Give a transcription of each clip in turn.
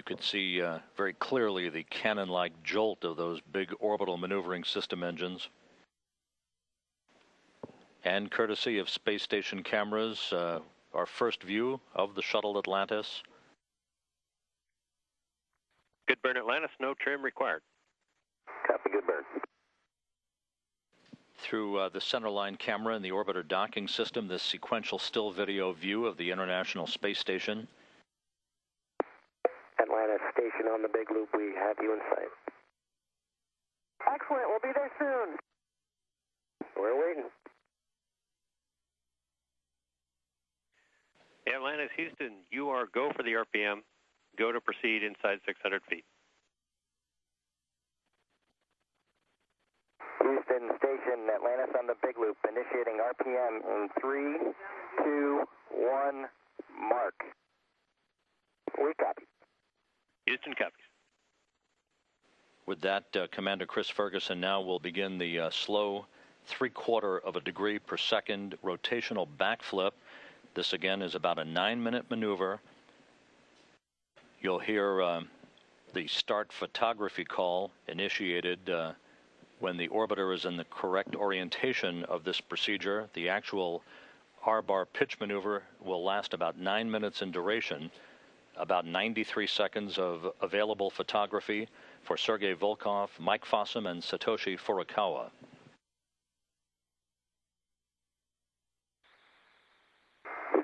could see very clearly the cannon-like jolt of those big orbital maneuvering system engines. And courtesy of space station cameras, our first view of the shuttle Atlantis. Good burn, Atlantis. No trim required. Copy, good burn. Through the centerline camera in the orbiter docking system, this sequential still video view of the International Space Station. Atlantis station on the big loop, we have you in sight. Excellent, we'll be there soon. We're waiting. Atlantis, Houston, you are go for the RPM. Go to proceed inside 600 feet. Houston station, Atlantis on the big loop, initiating RPM in 3, 2, 1, mark. We copy. Houston copies. With that, Commander Chris Ferguson now will begin the slow 3/4 of a degree per second rotational backflip. This again is about a 9-minute maneuver. You'll hear the start photography call initiated when the orbiter is in the correct orientation of this procedure. The actual R-bar pitch maneuver will last about 9 minutes in duration. About 93 seconds of available photography for Sergei Volkov, Mike Fossum, and Satoshi Furukawa.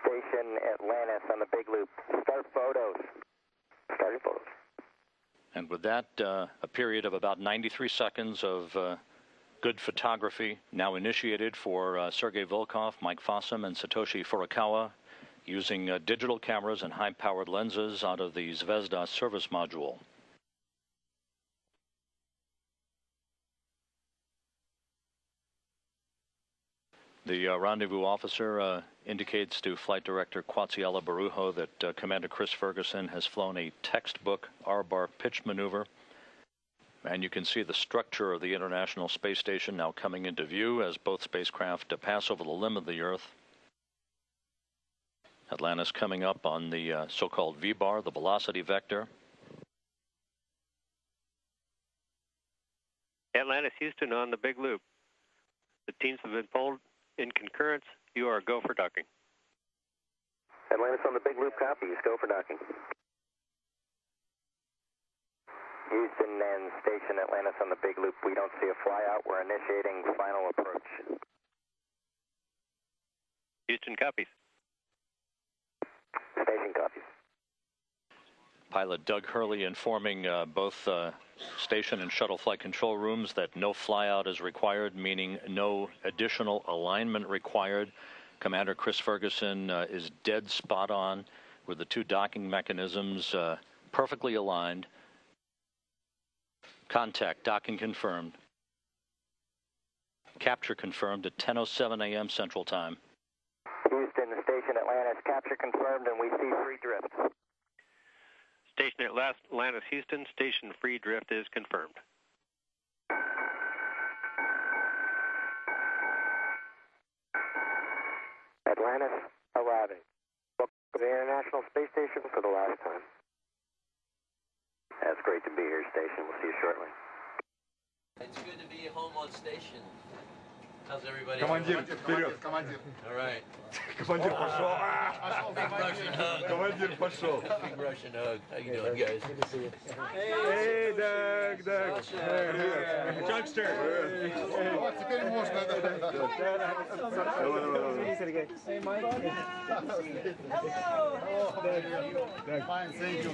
Station Atlantis on the big loop. Start photos. Starting photos. And with that, a period of about 93 seconds of good photography now initiated for Sergei Volkov, Mike Fossum, and Satoshi Furukawa, using digital cameras and high-powered lenses out of the Zvezda service module. The rendezvous officer indicates to Flight Director Quatsiala Barujo that Commander Chris Ferguson has flown a textbook R-bar pitch maneuver. And you can see the structure of the International Space Station now coming into view as both spacecraft pass over the limb of the Earth. Atlantis coming up on the so-called V-bar, the velocity vector. Atlantis, Houston on the big loop. The teams have been pulled in concurrence. You are go for docking. Atlantis on the big loop, copies. Go for docking. Houston and station Atlantis on the big loop. We don't see a flyout. We're initiating final approach. Houston copies. Station copies. Pilot Doug Hurley informing both station and shuttle flight control rooms that no flyout is required, meaning no additional alignment required. Commander Chris Ferguson is dead spot on with the two docking mechanisms perfectly aligned. Contact, docking confirmed. Capture confirmed at 10:07 a.m. Central Time. Houston, station Atlantis, capture confirmed, and we see free drift. Station Atlantis, Houston, station free drift is confirmed. Atlantis arriving. Welcome to the International Space Station for the last time. It's great to be here, station. We'll see you shortly. It's good to be home on station. How's everybody? Командир, вперед! Командир. All right. Командир пошел. Big Russian hug. Командир пошел. Big Russian hug. How you doing, guys? Good to see you. Hey, Doug. Hey, Chuckster. Вот, теперь можно. Hey, Mike. Hello. Fine, thank you.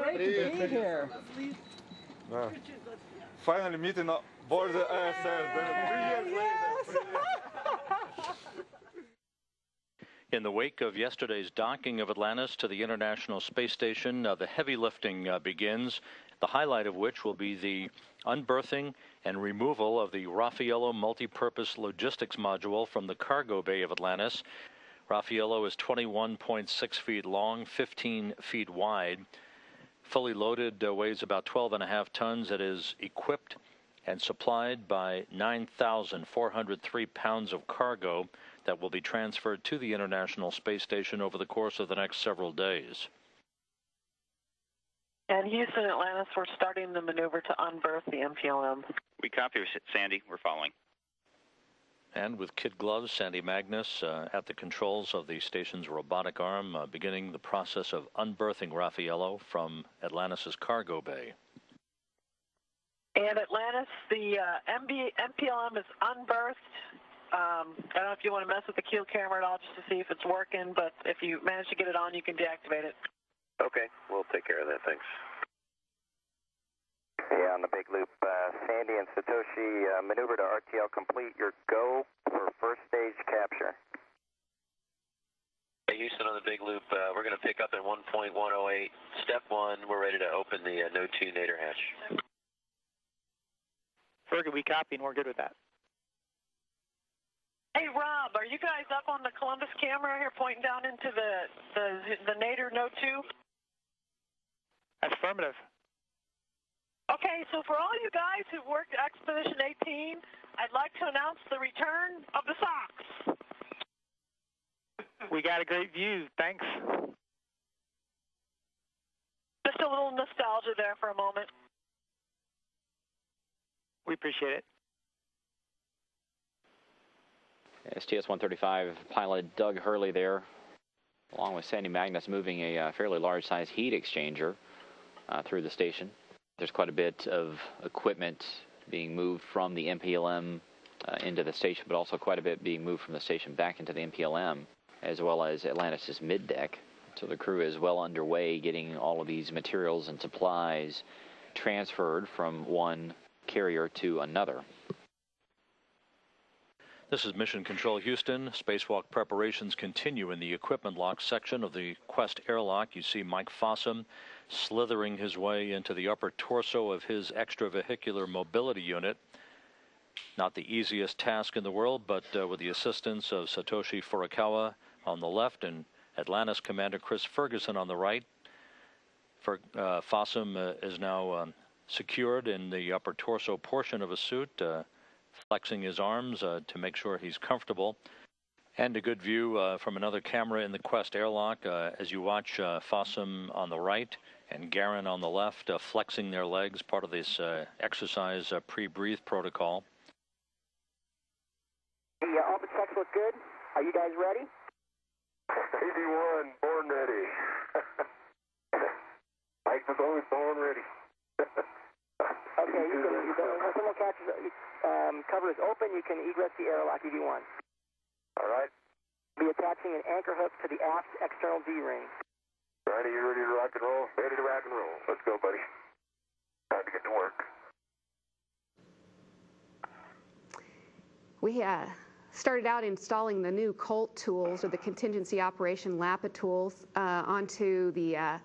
Great to be here. Finally meeting aboard the ISS. 3 years later. In the wake of yesterday's docking of Atlantis to the International Space Station, the heavy lifting begins, the highlight of which will be the unberthing and removal of the Raffaello multi-purpose logistics module from the cargo bay of Atlantis. Raffaello is 21.6 feet long, 15 feet wide. Fully loaded, weighs about 12.5 tons. It is equipped and supplied by 9,403 pounds of cargo that will be transferred to the International Space Station over the course of the next several days. And Houston, Atlantis, we're starting the maneuver to unberth the MPLM. We copy, Sandy. We're following. And with kid gloves, Sandy Magnus at the controls of the station's robotic arm, beginning the process of unberthing Raffaello from Atlantis' cargo bay. And Atlantis, the MPLM is unberthed. I don't know if you want to mess with the keel camera at all just to see if it's working, but if you manage to get it on, you can deactivate it. Okay, we'll take care of that, thanks. Yeah, on the big loop, Sandy and Satoshi, maneuver to RTL complete. Your go for first stage capture. Hey, Houston, on the big loop, we're going to pick up at 1.108. Step 1, we're ready to open the No. 2 nadir hatch. Fergie, we copy and we're good with that. Hey, Rob, are you guys up on the Columbus camera here pointing down into the nadir No. 2? Affirmative. Okay, so for all you guys who worked Expedition 18, I'd like to announce the return of the socks. We got a great view, thanks. Just a little nostalgia there for a moment. We appreciate it. STS-135 pilot Doug Hurley there, along with Sandy Magnus, moving a fairly large-sized heat exchanger through the station. There's quite a bit of equipment being moved from the MPLM into the station, but also quite a bit being moved from the station back into the MPLM, as well as Atlantis' middeck. So the crew is well underway getting all of these materials and supplies transferred from one carrier to another. This is Mission Control Houston. Spacewalk preparations continue in the equipment lock section of the Quest airlock. You see Mike Fossum slithering his way into the upper torso of his extravehicular mobility unit. Not the easiest task in the world, but with the assistance of Satoshi Furukawa on the left and Atlantis Commander Chris Ferguson on the right. Fossum is now secured in the upper torso portion of a suit, flexing his arms to make sure he's comfortable. And a good view from another camera in the Quest airlock as you watch Fossum on the right and Garin on the left flexing their legs, part of this exercise pre-breathe protocol. Hey, all the checks look good. Are you guys ready? 81, born ready. Mike was always born ready. Okay, you can, when someone catches, cover is open, you can egress the airlock EV1. All right. Be attaching an anchor hook to the aft external D-ring. Ready, you ready to rock and roll? Ready to rock and roll. Let's go, buddy. Time to get to work. We started out installing the new COLT tools, or the Contingency Operation LAPA tools, onto the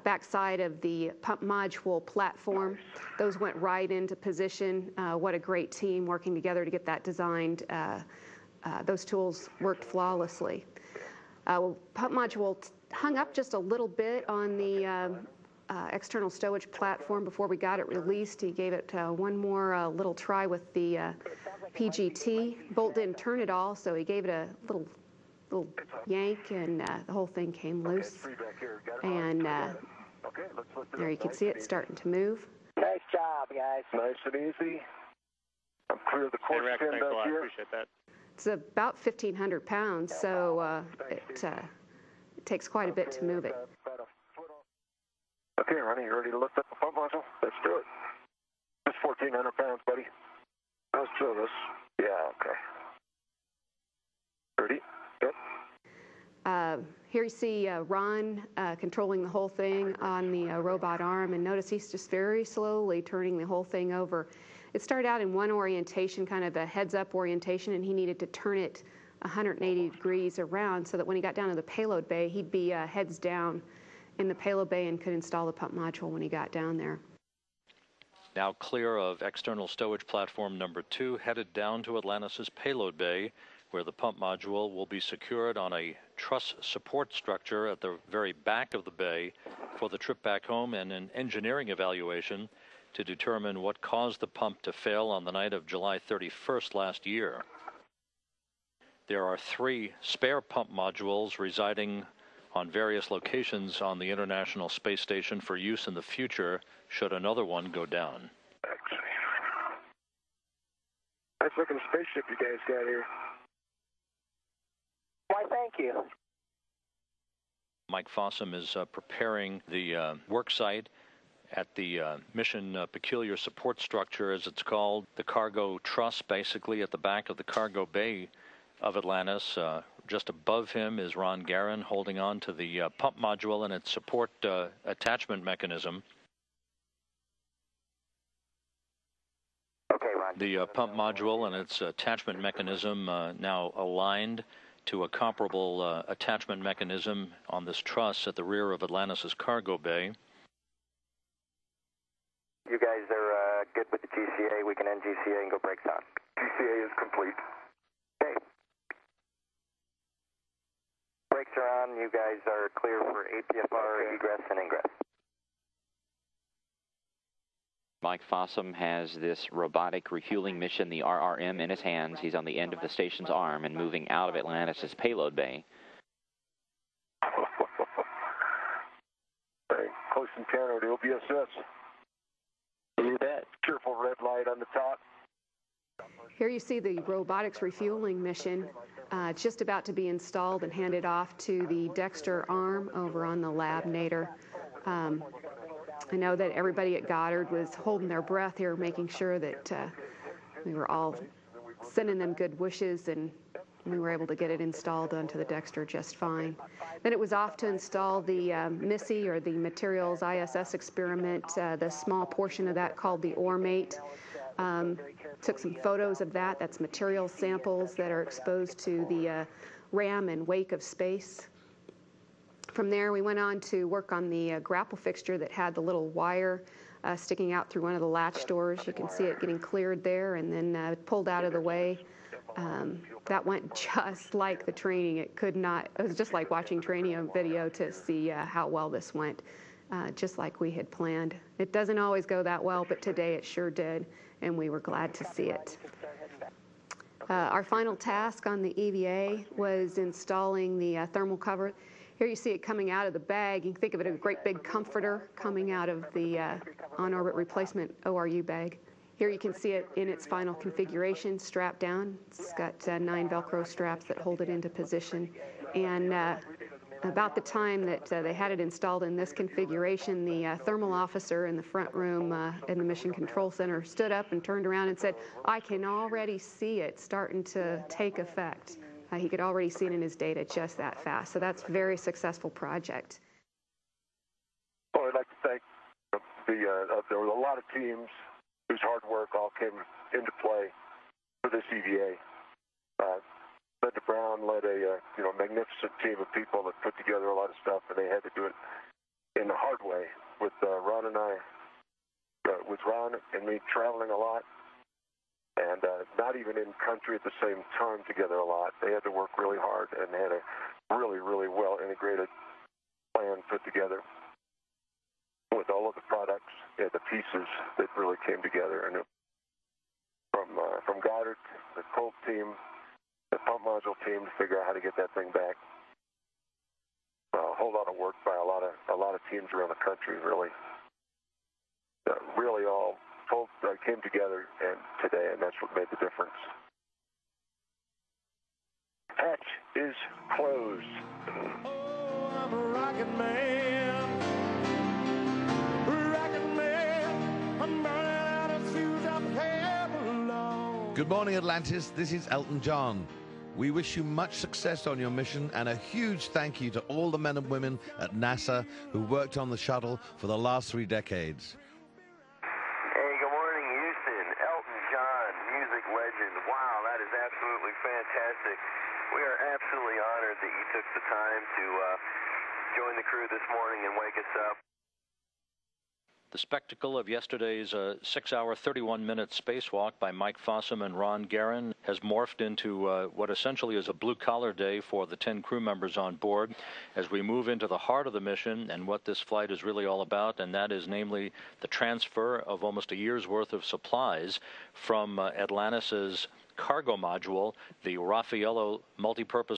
backside of the pump module platform. Those went right into position. What a great team working together to get that designed. Those tools worked flawlessly. Pump module hung up just a little bit on the external stowage platform before we got it released. He gave it one more little try with the PGT. Bolt didn't turn at all, so he gave it a little yank, and the whole thing came loose. And there you can see it starting to move. Nice job, guys. Nice and easy. I'm clear of the course pin back here. I appreciate that. It's about 1,500 pounds, so it takes quite a bit to move it. Okay, Ronnie, you ready to lift up the pump module? Let's do it. It's 1,400 pounds, buddy. Let's do this. Yeah, okay. Ready? Yep. Here you see Ron controlling the whole thing on the robot arm, and notice he's just very slowly turning the whole thing over. It started out in one orientation, kind of a heads-up orientation, and he needed to turn it 180 degrees around so that when he got down to the payload bay, he'd be heads down in the payload bay and could install the pump module when he got down there. Now clear of external stowage platform number 2, headed down to Atlantis' payload bay, where the pump module will be secured on a truss support structure at the very back of the bay for the trip back home and an engineering evaluation to determine what caused the pump to fail on the night of July 31st last year. There are 3 spare pump modules residing on various locations on the International Space Station for use in the future should another one go down. Nice looking spaceship you guys got here. Why, thank you. Mike Fossum is preparing the work site at the Mission Peculiar Support Structure, as it's called, the cargo truss, basically at the back of the cargo bay of Atlantis. Just above him is Ron Garan holding on to the pump module and its support attachment mechanism. Okay, Ron. The pump module and its attachment mechanism now aligned to a comparable attachment mechanism on this truss at the rear of Atlantis' cargo bay. You guys are good with the GCA. We can end GCA and go brakes on. GCA is complete. Okay. Brakes are on. You guys are clear for APFR egress and ingress. Mike Fossum has this robotic refueling mission, the RRM, in his hands. He's on the end of the station's arm and moving out of Atlantis' payload bay. Hey, close encounter to OBSS. You bet. Careful red light on the top. Here you see the robotics refueling mission. It's just about to be installed and handed off to the Dexter arm over on the lab nadir. I know that everybody at Goddard was holding their breath here, making sure that we were all sending them good wishes, and we were able to get it installed onto the Dexter just fine. Then it was off to install the MISSE, or the Materials ISS experiment, the small portion of that called the ORMATE. Took some photos of that. That's material samples that are exposed to the ram and wake of space. From there, we went on to work on the grapple fixture that had the little wire sticking out through one of the latch doors. You can see it getting cleared there and then pulled out of the way. That went just like the training. It was just like watching training video to see how well this went, just like we had planned. It doesn't always go that well, but today it sure did, and we were glad to see it. Our final task on the EVA was installing the thermal cover. Here you see it coming out of the bag. You can think of it as a great big comforter coming out of the on-orbit replacement ORU bag. Here you can see it in its final configuration, strapped down. It's got 9 Velcro straps that hold it into position. And about the time that they had it installed in this configuration, the thermal officer in the front room in the Mission Control Center stood up and turned around and said, "I can already see it starting to take effect." He could already see it in his data just that fast. So that's a very successful project. Well, I'd like to thank there were a lot of teams whose hard work all came into play for this EVA. Linda Brown led a magnificent team of people that put together a lot of stuff, and they had to do it in the hard way with Ron and I, with Ron and me traveling a lot. And not even in country at the same time together a lot. They had to work really hard and had a really, really well integrated plan put together with all of the products and the pieces that really came together. And from Goddard, the Colt team, the pump module team to figure out how to get that thing back. A whole lot of work by a lot of teams around the country, really. Really all came together today, and that's what made the difference. Hatch is closed. Oh, I'm a rocket man. Rocket man. I'm burning out of fuse up here below. Good morning, Atlantis. This is Elton John. We wish you much success on your mission, and a huge thank you to all the men and women at NASA who worked on the shuttle for the last 3 decades. Absolutely fantastic. We are absolutely honored that you took the time to join the crew this morning and wake us up. The spectacle of yesterday's 6-hour, 31-minute spacewalk by Mike Fossum and Ron Guerin has morphed into what essentially is a blue-collar day for the 10 crew members on board as we move into the heart of the mission and what this flight is really all about, and that is namely the transfer of almost a year's worth of supplies from Atlantis's cargo module, the Raffaello multipurpose